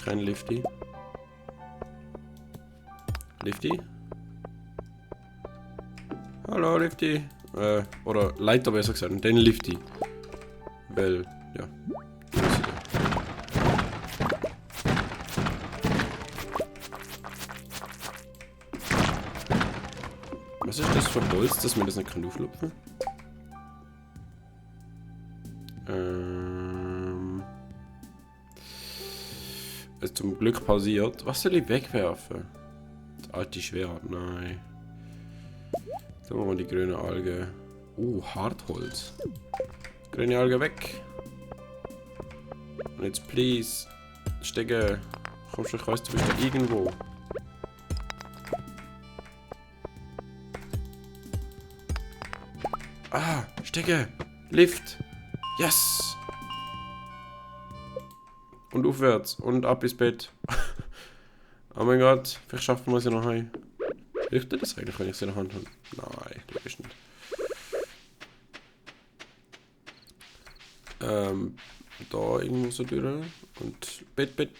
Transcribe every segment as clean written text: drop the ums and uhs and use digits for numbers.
Kein Lifty. Lifty? Hallo, Lifty. Oder Leiter besser gesagt. Den Lifty. Weil, ja. Was ist das für Holz, dass man das nicht auflupfen kann? Es ist zum Glück pausiert. Was soll ich wegwerfen? Das alte Schwert, nein. Da machen wir die grüne Alge. Hartholz. Grüne Alge weg. Und jetzt please. Stecke. Komm schon, ich weiss, du bist da irgendwo. Ah, Stecke. Lift. Yes. Und aufwärts. Und ab ins Bett. Oh mein Gott. Vielleicht schaffen wir es ja noch heim. Hilft dir das eigentlich, wenn ich sie in der Hand habe? Nein, du bist nicht. Da irgendwo so durch. Und Bett. Bett.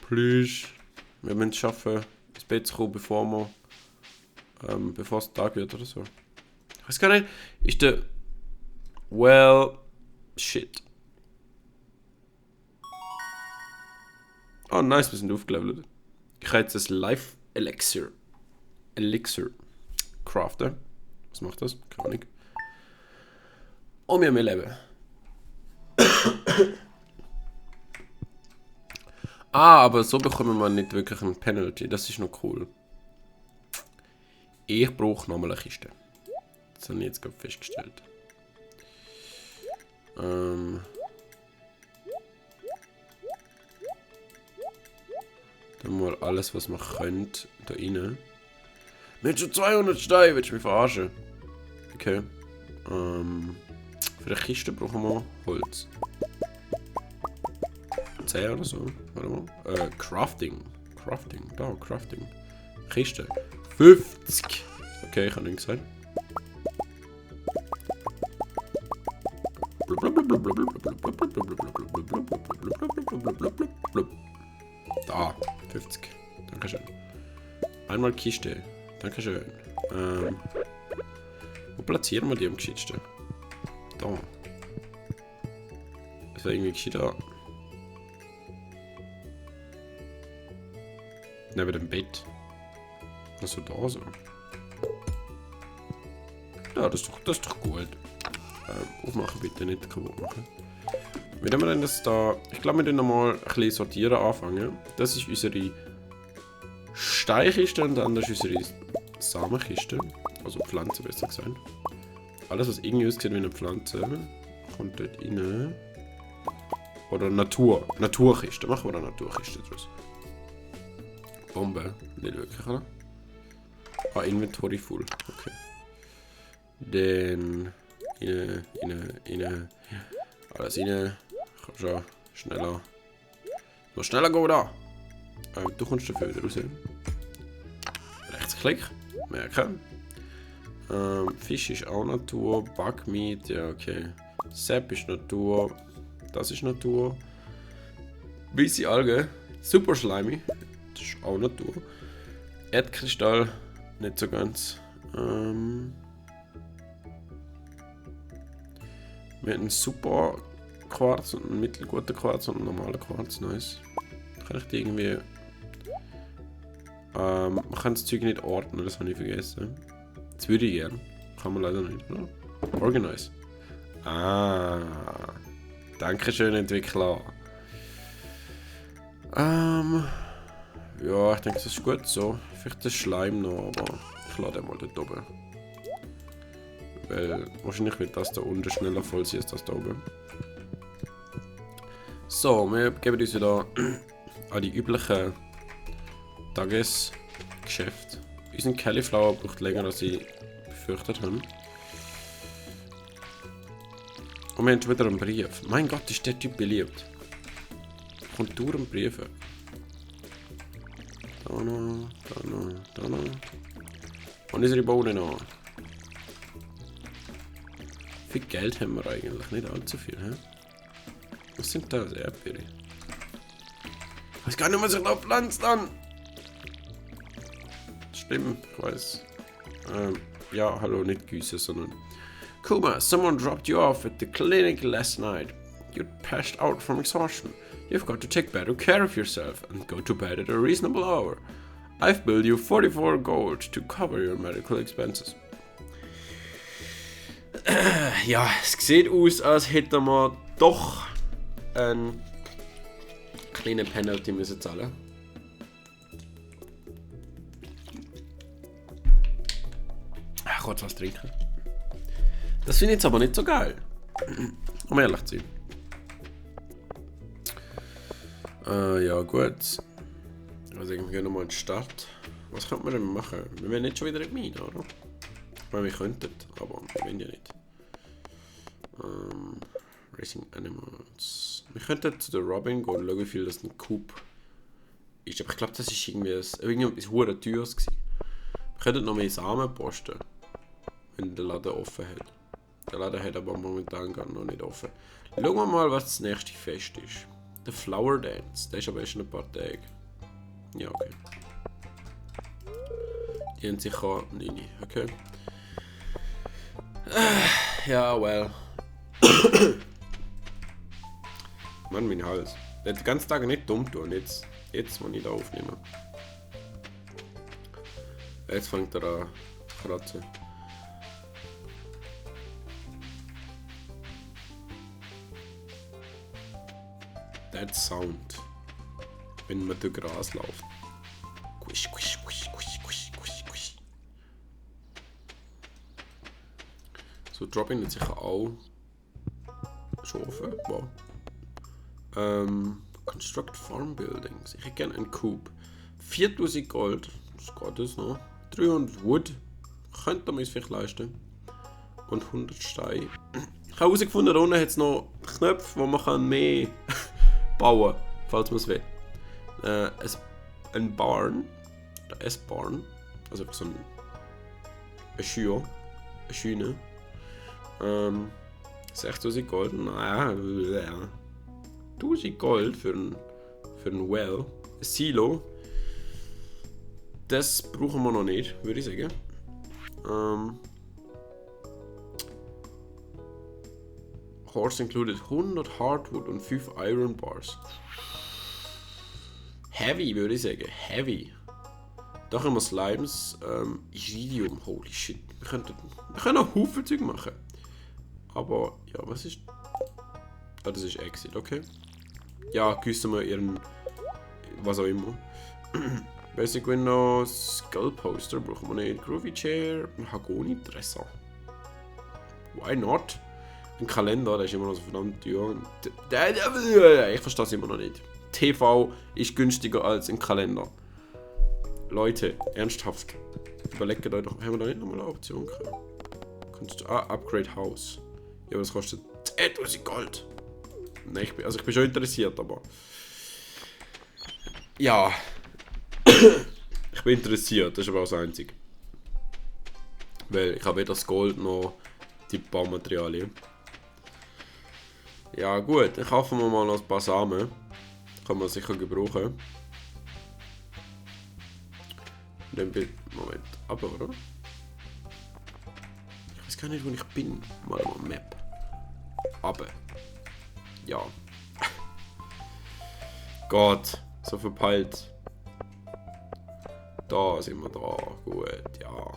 Please. Wir müssen es schaffen, ins Bett zu kommen, bevor es Tag wird oder so. Ich weiß gar nicht, ist der... Well... Shit. Oh nice, wir sind aufgelevelt. Ich kann jetzt das Life Elixir craften. Was macht das? Keine Ahnung. Und wir haben mehr Leben. Aber so bekommen wir nicht wirklich ein Penalty. Das ist noch cool. Ich brauche nochmal eine Kiste. Das habe ich jetzt gerade festgestellt. Dann mal alles, was man könnte, da rein. Mit schon 200 Steine, willst du mich verarschen? Okay. Für die Kiste brauchen wir Holz. 10 oder so. Warte mal. Crafting. Crafting. Kiste. 50. Okay, ich habe nichts gesagt. Da, 50. Dankeschön. Einmal Kiste. Dankeschön. Wo platzieren wir die am geschicktesten? Da. Das wäre irgendwie gescheit da. Neben dem Bett. Also da so. Ja, das ist doch gut. Aufmachen bitte, nicht kaputt machen. Wie nehmen wir denn das da? Ich glaube, wir können nochmal ein bisschen sortieren anfangen. Das ist unsere Steinkiste und dann das ist unsere Samenkiste. Also Pflanze besser gesagt. Alles, was irgendwie aussieht wie eine Pflanze, kommt dort rein. Oder Naturkiste. Machen wir eine Naturkiste draus. Bombe. Nicht wirklich, oder? Ah, Inventory full. Okay. Dann... Rein. Alles rein. Komm schon. Schneller. Noch schneller gehen da. Du kommst dafür wieder raus. Rechtsklick. Merken. Fisch ist auch Natur. Backmeat. Ja, okay. Sepp ist Natur. Das ist Natur. Weisse Alge. Super slimy. Das ist auch Natur. Erdkristall. Nicht so ganz. Wir haben einen super Quarz und einen mittelguten Quarz und einen normalen Quarz. Nice. Kann ich die irgendwie... man kann das Zeug nicht ordnen, das habe ich vergessen. Das würde ich gerne. Kann man leider nicht, oder? Organize. Ah. Dankeschön, Entwickler. Ja, ich denke, das ist gut so. Vielleicht das Schleim noch, aber ich lade den mal dort oben. Weil wahrscheinlich wird das da unten schneller voll sein als das da oben. So, wir geben uns wieder an die üblichen Tagesgeschäfte. Unser Cauliflower braucht länger, als ich befürchtet habe. Und wir haben schon wieder einen Brief. Mein Gott, ist der Typ beliebt. Kommt durch einen Briefe. Da noch. Und unsere Bohnen noch. Viel Geld haben wir eigentlich, nicht allzu viel, hä? Was sind das? Erdbeere? Ich weiß gar nicht, was ich da pflanzt an! Stimmt, ich weiß. Ja, hallo, nicht Güsse, sondern... Kuma, someone dropped you off at the clinic last night. You're passed out from exhaustion. You've got to take better care of yourself and go to bed at a reasonable hour. I've billed you 44 gold to cover your medical expenses. Ja, es sieht aus, als hätten wir doch einen kleinen Penalty müssen zahlen. Ach, kurz was trinken. Das finde ich jetzt aber nicht so geil. Um ehrlich zu sein. Ja, gut. Also, wir gehen nochmal in die Stadt. Was könnte man denn machen? Wir wollen nicht schon wieder in die Mine, oder? Ich meine, wir könnten, aber wir wollen ja nicht. Racing Animals. Wir könnten zu der Robin gehen und schauen, wie viel das ein Coop ist. Aber ich glaube, das ist irgendwie etwas hure teures gewesen. Wir könnten noch mehr Samen posten, wenn der Laden offen hat. Der Laden hat aber momentan gar noch nicht offen. Schauen wir mal, was das nächste Fest ist. Der Flower Dance. Der ist aber erst in ein paar Tage. Ja, okay. Die haben sicher... Nein, okay. Ja, well. Mann, mein Hals. Der hat den ganzen Tag nicht dumm tun. Jetzt muss ich da aufnehmen. Jetzt fängt er an zu kratzen. That sound. Wenn man durch Gras läuft. Quish, quish, quish, quish, quish, quish, quish. So, Dropping hat sicher auch schon offen. Wow. Construct Farm Buildings. Ich hätte gerne einen Coop. 4000 Gold. Was geht das noch? 300 Wood. Könnte man es vielleicht leisten. Und 100 Steine. Ich habe herausgefunden, da unten hat es noch Knöpfe, wo man mehr bauen kann, falls man es will. Ein Barn. Oder ein Barn. Also so eine Schüne. 6000 Gold. Naja, 1000 Gold für ein Well. Ein Silo. Das brauchen wir noch nicht, würde ich sagen. Horse included 100 Hardwood und 5 Iron Bars. Heavy, würde ich sagen. Heavy. Da haben wir Slimes. Iridium. Holy shit. Wir können auch Haufen Zeug machen. Aber, ja, was ist... Ah, das ist Exit, okay. Ja, küssen wir ihren... Was auch immer. Basic Windows, Skull Poster brauchen wir nicht. Groovy Chair, Mahagoni Dresser. Why not? Ein Kalender, der ist immer noch so verdammt teuer. Ich verstehe es immer noch nicht. TV ist günstiger als ein Kalender. Leute, ernsthaft. Überlegt euch doch, haben wir da nicht nochmal eine Option gehabt? Upgrade House. Ja, aber das kostet 10.000 Gold. Nein, ich bin schon interessiert, aber... Ja. Ich bin interessiert, das ist aber auch das Einzige. Weil ich habe weder das Gold noch die Baumaterialien. Ja gut, dann kaufen wir mal noch ein paar Samen. Kann man sicher gebrauchen. Und dann bin Moment, aber oder? Ich weiß gar nicht, wo ich bin. Mal Map. Aber. Ja. Gott, so verpeilt. Da sind wir da. Gut, ja.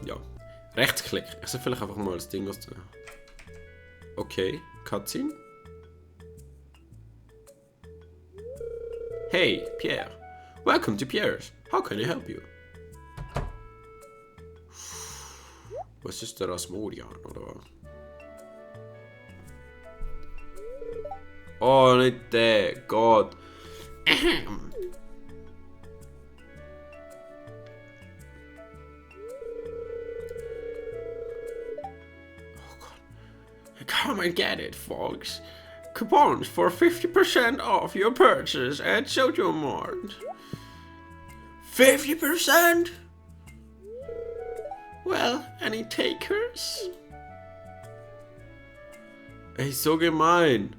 Ja. Rechtsklick. Ich soll vielleicht einfach mal das Ding aus der... Okay, Cutscene. Hey, Pierre. Welcome to Pierre's. How can I help you? Was ist der Rasmodian, oder was? Oh, nicht der. Gott. Come and get it, folks. Coupons for 50% off your purchase at Joja Mart. 50%? Well, any takers? Ey, so gemein.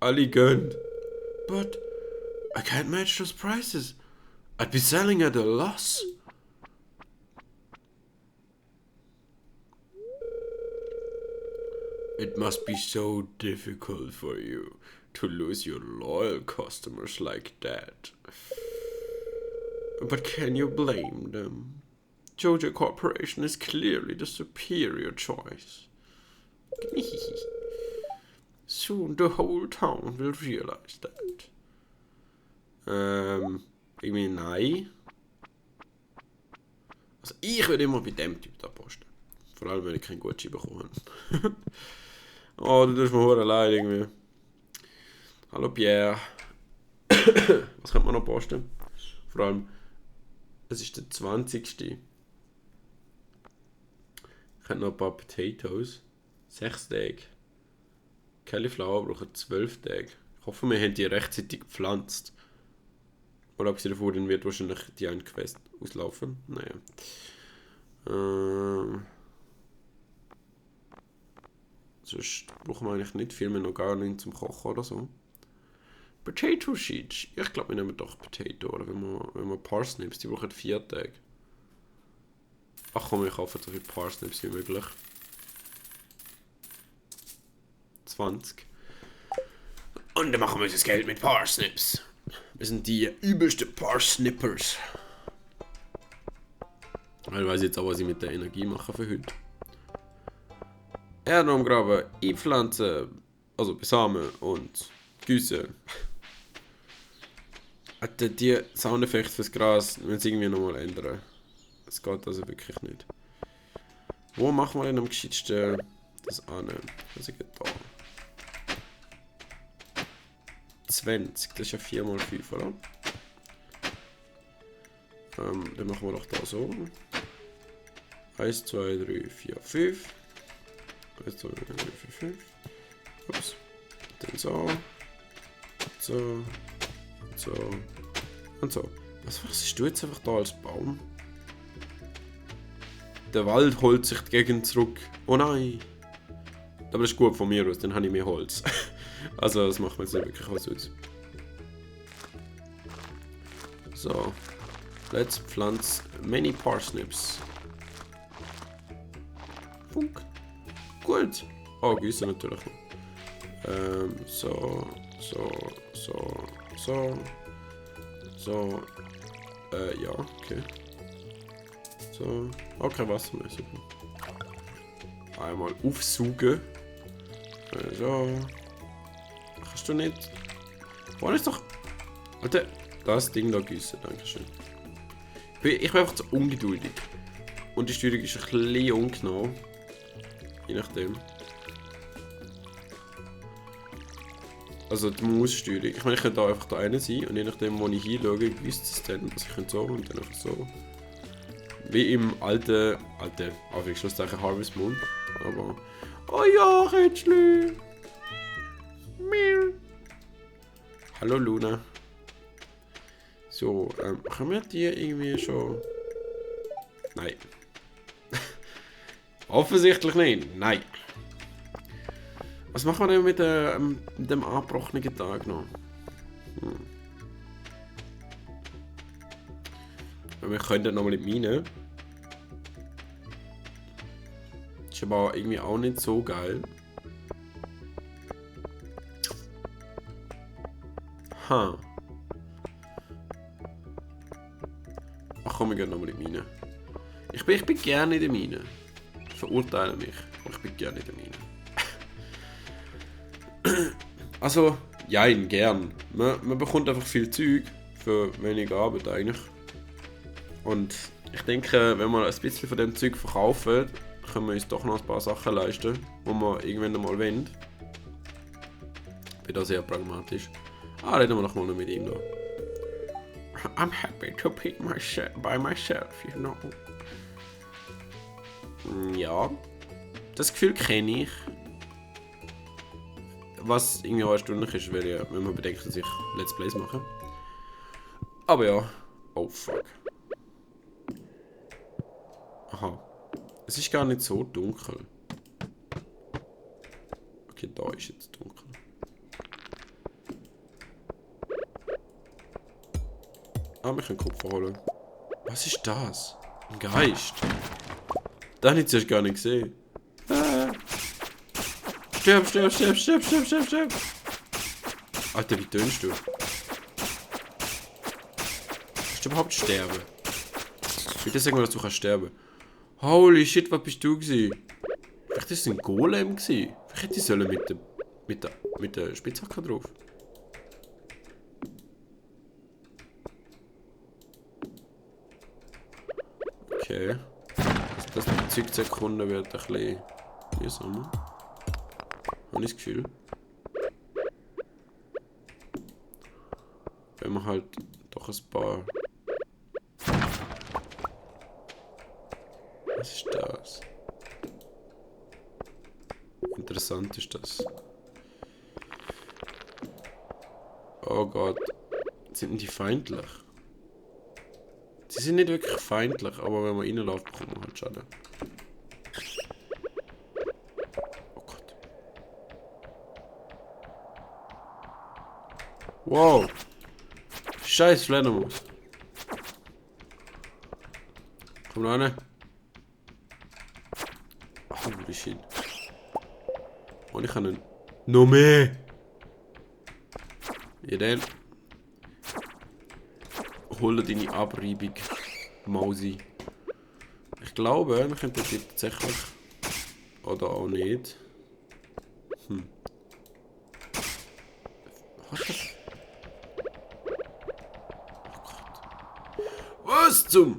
Ali gönnt. But I can't match those prices. I'd be selling at a loss. It must be so difficult for you to lose your loyal customers like that. But can you blame them? Joja Corporation is clearly the superior choice. Soon the whole town will realize that. Irgendwie nein. Also ich würde immer bei dem Typ da posten. Vor allem, wenn ich keinen Gutschein bekomme. Oh, du tust mir verdammt leid irgendwie. Hallo Pierre. Was könnte man noch posten? Vor allem, es ist der 20. Ich hätte noch ein paar Potatoes. 6 Tage. Cauliflower brauchen 12 Tage. Ich hoffe, wir haben die rechtzeitig gepflanzt. Oder abgesehen davon, dann wird wahrscheinlich die eine Quest auslaufen. Naja. Sonst brauchen wir eigentlich nicht viel mehr, noch gar nichts zum Kochen oder so. Potato Sheets. Ich glaube, wir nehmen doch Potato. Oder wenn wir Parsnips, die brauchen 4 Tage. Ach komm, ich kaufe so viele Parsnips wie möglich. 20. Und dann machen wir das Geld mit Parsnips. Wir sind die übelsten Parsnippers. Ich weiß jetzt auch, was ich mit der Energie mache für heute. Erde umgraben, einpflanzen, also besamen und gießen. Die Soundeffekte fürs Gras müssen sie irgendwie nochmal ändern. Das geht also wirklich nicht. Wo machen wir denn am gescheitsten das an? Also geht da. 20, das ist ja 4x5, oder? Dann machen wir doch da so. 1, 2, 3, 4, 5. 1, 2, 3, 4, 5. Ups. Dann so. So. So. Und so. Was ist du jetzt einfach da als Baum? Der Wald holt sich die Gegend zurück. Oh nein! Aber das ist gut von mir aus, dann habe ich mehr Holz. Also das macht mir jetzt nicht wirklich was aus. So. Let's pflanz many parsnips. Funk. Gut. Oh, Güsse natürlich noch. So. Ja, okay. So. Okay, Wasser mehr, super. Einmal aufsaugen. So. Kannst du nicht. Vorne ist doch. Alter, das Ding da gießen, dankeschön. Ich bin einfach zu ungeduldig. Und die Steuerung ist ein bisschen ungenau. Je nachdem. Also die Maussteuerung. Ich meine, ich könnte da einfach da rein sein und je nachdem, wo ich hinschaue, gießt es dann. Also ich könnte so und dann einfach so. Wie im alten Anführungszeichen Harvest Moon. Aber. Oh ja, Rätschli! Hallo Luna. So, können wir die irgendwie schon... Nein. Offensichtlich nicht. Nein. Was machen wir denn mit dem abgebrochenen Tag noch? Wir können dann nochmal in die Mine. Ist aber irgendwie auch nicht so geil. Ha. Ach komm, wir gehen nochmal in die Mine. Ich bin gerne in der Mine. Verurteile mich, aber ich bin gerne in der Mine. Also, jein, gern. Man bekommt einfach viel Zeug für wenig Arbeit eigentlich. Und ich denke, wenn wir ein bisschen von dem Zeug verkaufen, können wir uns doch noch ein paar Sachen leisten, die wir irgendwann mal wollen. Ich bin da sehr pragmatisch. Reden wir doch mal mit ihm da. I'm happy to be by myself, you know. Ja, das Gefühl kenne ich. Was irgendwie auch erstaunlich ist, wenn man bedenkt, dass ich Let's Plays mache. Aber ja. Oh fuck. Aha. Es ist gar nicht so dunkel. Okay, da ist jetzt dunkel. Ah, wir können Kopfhörer holen. Was ist das? Ein Geist. Das habe ich zuerst gar nicht gesehen. Ah. Stirb, stirb, stirb, stirb, stirb, stirb, stirb. Alter, wie tönst du? Kannst du überhaupt sterben? Bitte sag mal, dass du kannst sterben. Holy shit, was bist du gewesen? Vielleicht ist es ein Golem gewesen. Vielleicht hätte ich sollen mit der Spitzhacke drauf. Okay. Das mit 10 Sekunden wird ein bisschen mühsamer. Habe ich das Gefühl. Wenn man halt doch ein paar... Was ist das? Interessant ist das. Oh Gott. Sind die feindlich? Sie sind nicht wirklich feindlich, aber wenn man reinläuft, bekommt man halt Schaden. Oh Gott. Wow. Scheiß Fledermaus. Komm da rein. Holy shit. Und ich kann einen... Noch mehr! Ja dann. Hol dir deine Abreibung, Mausi. Ich glaube, wir könnten die tatsächlich... Oder auch nicht. Was ist das? Oh Gott. Was zum...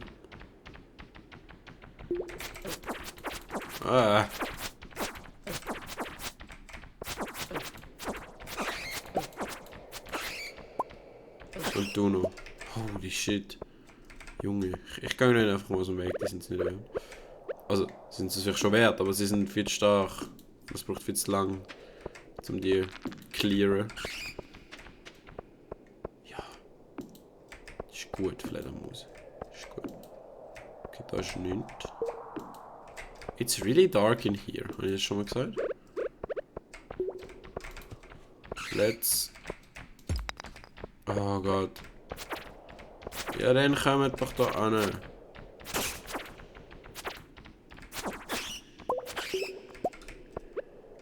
Ah. Und du noch. Holy shit. Junge, ich kann nicht einfach mal aus dem Weg, die sind es nicht wert. Also, sind es vielleicht schon wert, aber sie sind viel zu stark. Das braucht viel zu lang, um die clearen. Ja. Ist gut, Fledermaus. Ist gut. Okay, da ist nichts. It's really dark in here. Habe ich das schon mal gesagt? Let's... Oh Gott. Ja, dann kommen wir doch da an.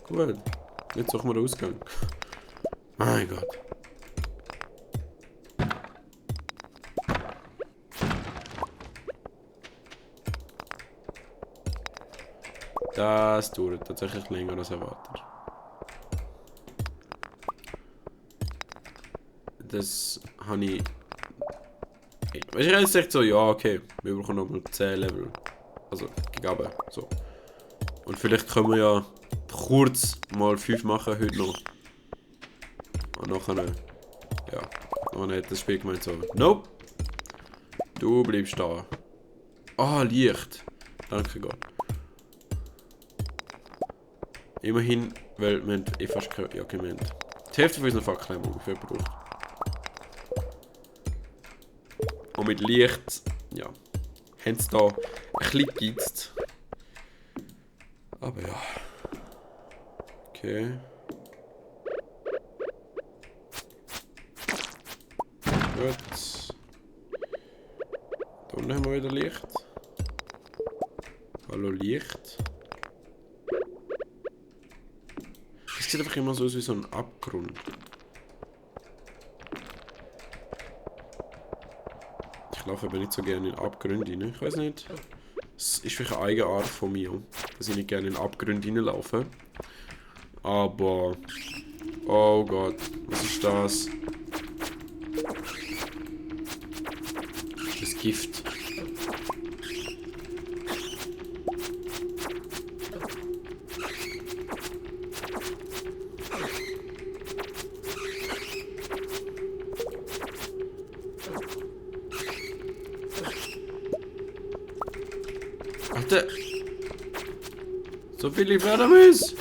Gut. Jetzt suchen wir den Ausgang. Mein Gott. Das dauert tatsächlich länger als erwartet. Das habe ich... Weißt du, jetzt echt so, ja okay, wir brauchen nochmal 10 Level. Also, gegeben, so. Und vielleicht können wir ja kurz mal 5 machen heute noch. Und nachher, ja. Und dann hat das Spiel gemeint so, nope. Du bleibst da. Ah, Licht. Danke Gott. Immerhin, weil wir haben fast keine... Ja, okay, wir haben die Hälfte von unseren Fackeln ungefähr gebraucht. Und mit Licht, ja, haben sie da ein bisschen gegeizt. Aber ja. Okay. Gut. Da unten haben wir wieder Licht. Hallo Licht. Es sieht einfach immer so aus wie so ein Abgrund. Ich laufe aber nicht so gerne in Abgründe rein. Ich weiß nicht. Es ist vielleicht eine eigene Art von mir, dass ich nicht gerne in Abgründe reinlaufe. Aber... Oh Gott, was ist das? Das ist Gift. Alter! So viele Fledermäuse!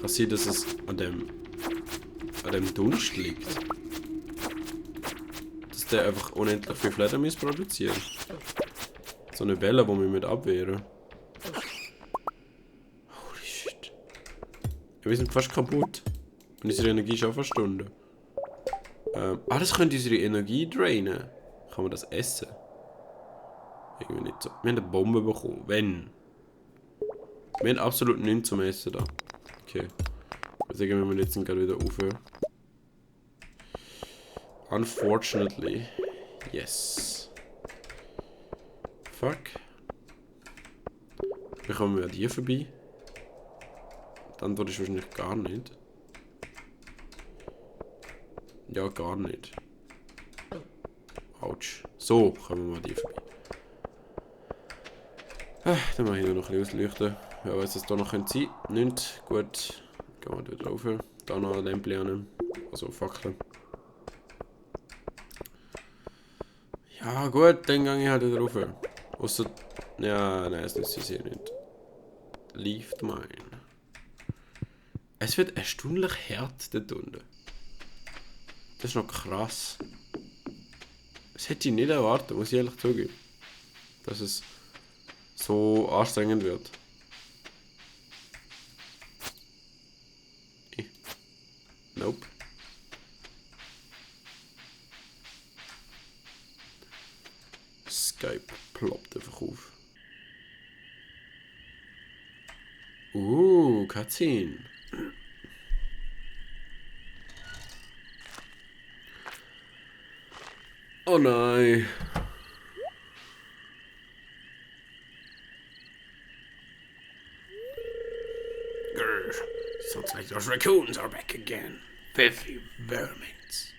Kann sein, dass es an dem an dem Dunst liegt. Dass der einfach unendlich viel Fledermaus produziert. So eine Welle, die wir mit abwehren. Holy shit. Ja, wir sind fast kaputt. Und unsere Energie ist auch verstunden. Das könnte unsere Energie drainen. Kann man das essen? Irgendwie nicht so. Wir haben eine Bombe bekommen. Wenn? Wir haben absolut nichts zum Essen da. Okay. Ich sagen, wir müssen jetzt gerade wieder aufhören. Unfortunately. Yes. Fuck. Wie kommen wir an die vorbei? Die Antwort ist wahrscheinlich gar nicht. Ja, gar nicht. Autsch. So kommen wir an die vorbei. Dann mache ich noch ein bisschen ausleuchten. Wer weiß, was da noch sein könnte. Nicht. Gut. Gehen wir wieder drauf. Da noch ein Lämpchen an. Also Fackeln. Ja gut, dann gehe ich halt wieder rauf. Ausser... Ja, nein, das nützt sie nicht. Leave mine. Es wird erstaunlich hart dort unten. Das ist noch krass. Das hätte ich nicht erwartet, muss ich ehrlich zugeben. Dass es so anstrengend wird. Nope. Skype ploppt einfach auf. Cutscene. Oh nein. Grr. Sounds like those raccoons are back again. Filthy vermins.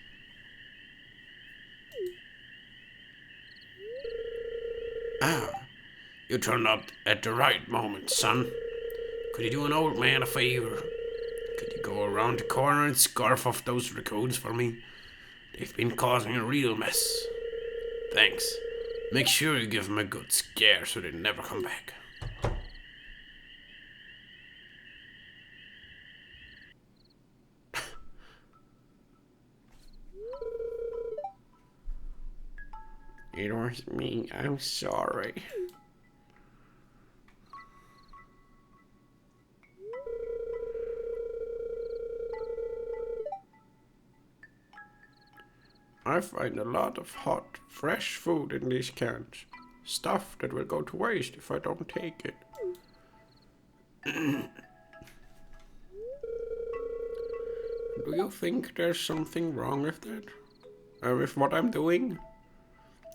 You turned up at the right moment, son. Could you do an old man a favor? Could you go around the corner and scarf off those raccoons for me? They've been causing a real mess. Thanks. Make sure you give them a good scare so they never come back. It was me. I'm sorry. I find a lot of hot, fresh food in these cans. Stuff that will go to waste if I don't take it. Do you think there's something wrong with that? With what I'm doing?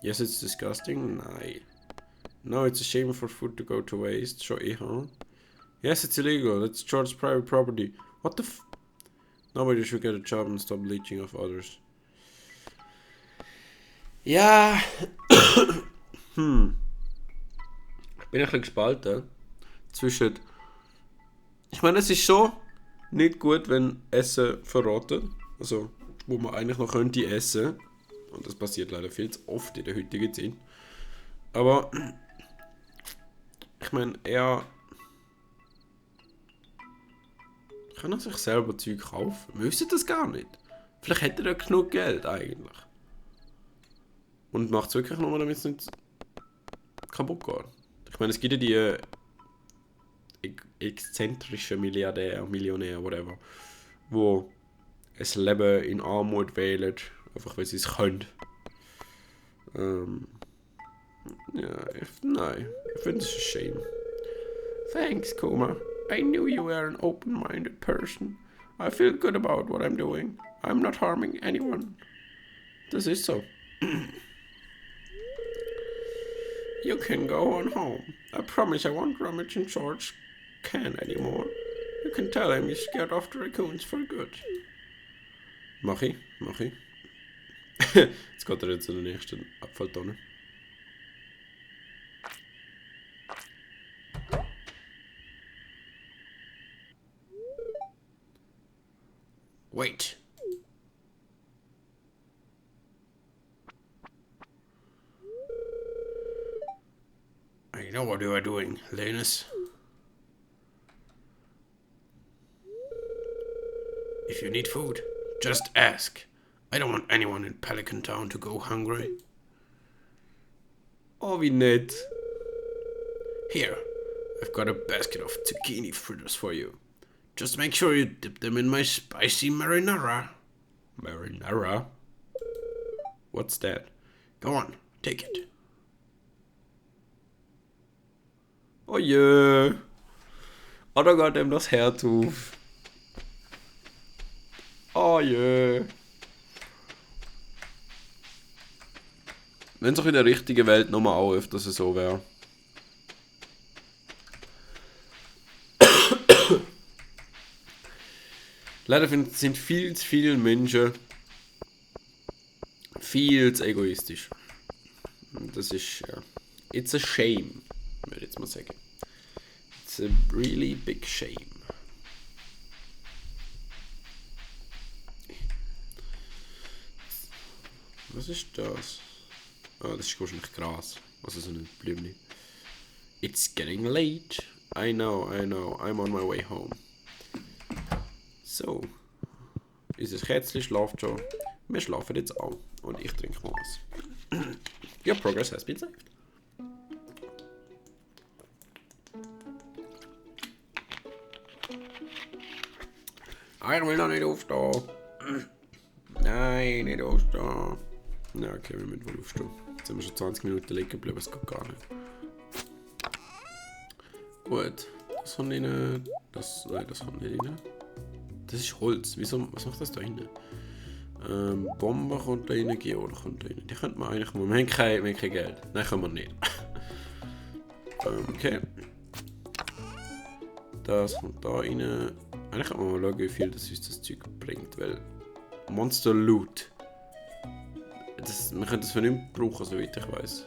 Yes, it's disgusting. No, it's a shame for food to go to waste. Sure, huh? Yes, it's illegal. It's George's private property. What the f... Nobody should get a job and stop leeching off others. Ja. Ich bin ein bisschen gespalten. Zwischen... Ich meine, es ist schon nicht gut, wenn Essen verrottet. Also, wo man eigentlich noch könnte essen. Und das passiert leider viel zu oft in der heutigen Zeit. Aber... Ich meine, er... Kann er sich selber Zeug kaufen? Wir wissen das gar nicht. Vielleicht hätte er genug Geld eigentlich. Und macht es wirklich nur, damit es nicht kaputt geht. Ich meine, es gibt ja die exzentrischen Milliardär, Millionär, whatever, wo ein Leben in Armut wählen, einfach weil sie es können. Ja, nein, ich finde es ein Shame. Thanks, Kuma. I knew you were an open-minded person. I feel good about what I'm doing. I'm not harming anyone. Das ist so. You can go on home. I promise I won't rummage in George's can anymore. You can tell him you scared off the raccoons for good. Mach ich. Jetzt geht er jetzt zu der nächsten Abfalltonne. Wait. I know what you are doing, Linus. If you need food, Just ask. I don't want anyone in Pelican Town to go hungry. Oh, wie nett. Here, I've got a basket of zucchini fritters for you. Just make sure you dip them in my spicy marinara. Marinara? What's that? Go on, take it. Oh je. Oh, da geht ihm das Herz auf. Oh je. Wenn es auch in der richtigen Welt nochmal auch öfters so wäre. Leider sind viel zu viele Menschen viel zu egoistisch. Und das ist, ja, it's a shame, würde ich jetzt mal sagen. It's a really big shame. Was ist das? Ah, das ist wahrscheinlich Gras. Also so ein Blümchen. It's getting late. I know, I'm on my way home. So. Unser Kätzchen schlaft schon. Wir schlafen jetzt auch. Und ich trinke mal was. Your progress has been saved. Ich will noch nicht aufstehen. Nein, nicht aufstehen. Na, okay, wir müssen wohl aufstehen. Jetzt sind wir schon 20 Minuten liegen geblieben, es geht gar nicht. Gut, das kommt rein. Nein, das kommt nicht rein. Das ist Holz. Wieso, was macht das da rein? Bomber kommt da rein, Geode kommt da rein. Die könnte man eigentlich mal. Wir haben kein Geld. Nein, können wir nicht. Okay. Das kommt da rein. Eigentlich kann man mal schauen, wie viel das uns das Zeug bringt, weil Monster Loot. Wir können das für nichts brauchen, soweit ich weiß.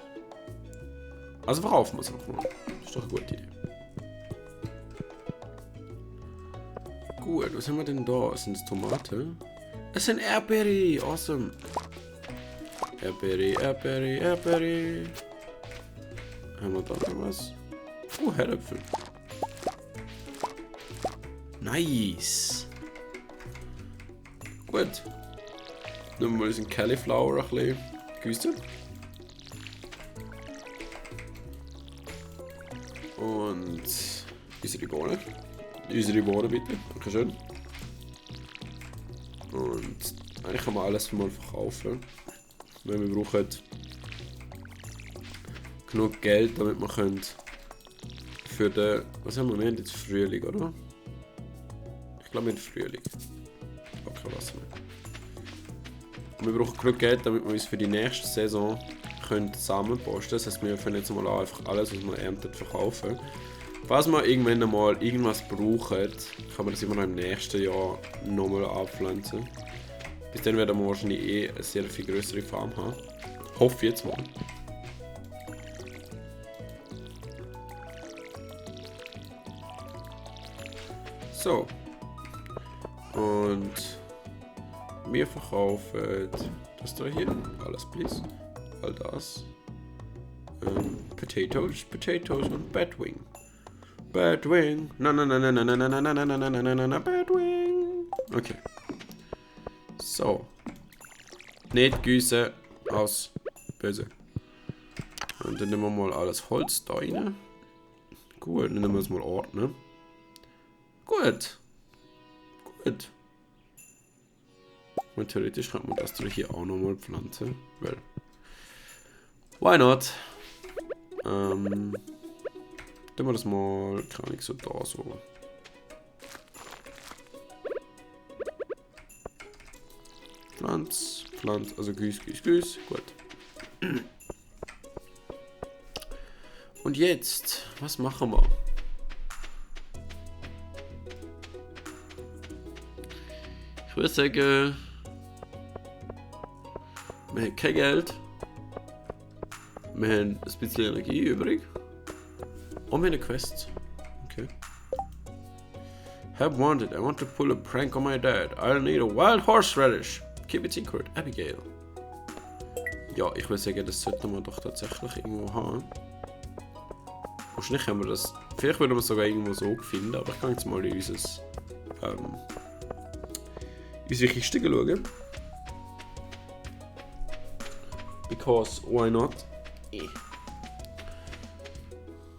Also verkaufen wir es einfach mal. Das ist doch eine gute Idee. Gut, was haben wir denn da? Sind es Tomaten? Es sind Erdbeere! Awesome! Erdbeere. Haben wir da noch was? Herdäpfel. Nice! Gut. Nehmen wir mal unseren Cauliflower ein bisschen gießen. Und unsere Bohnen. Unsere Bohnen bitte. Dankeschön. Und eigentlich kann man alles mal verkaufen. Weil wir brauchen genug Geld, damit wir können für den... Was haben wir? Wir haben jetzt Frühling, oder? Ich glaube, wir haben Frühling. Okay, was mehr. Und wir brauchen genug Geld, damit wir uns für die nächste Saison können zusammenposten. Das heißt, wir können jetzt mal einfach alles, was man erntet, verkaufen. Falls wir irgendwann einmal irgendwas brauchen, kann man das immer noch im nächsten Jahr nochmal anpflanzen. Bis dann werden wir wahrscheinlich eine sehr viel größere Farm haben. Hoffe jetzt mal. So. Und wir verkaufen das da hier. Alles, please. All das. Potatoes und Batwing. Batwing. Na, Batwing. Okay. So. Nicht gießen. Aus. Böse. Und dann nehmen wir mal alles Holz da rein. Gut, dann nehmen wir es mal ordnen. Gut. Und theoretisch könnte man das hier auch nochmal pflanzen. Weil. Why not? Tun wir das mal, kann ich so da so. Pflanz, also Güß. Gut. Und jetzt, was machen wir? Ich würde sagen, wir haben kein Geld. Wir haben ein bisschen Energie übrig. Und wir haben eine Quest. Okay. Help wanted. I want to pull a prank on my dad. I'll need a wild horseradish. Keep it secret. Abigail. Ja, ich würde sagen, das sollten wir doch tatsächlich irgendwo haben. Wahrscheinlich haben wir das. Vielleicht würden wir es sogar irgendwo so finden, aber ich gehe jetzt mal in unsere Kiste schauen. Because why not?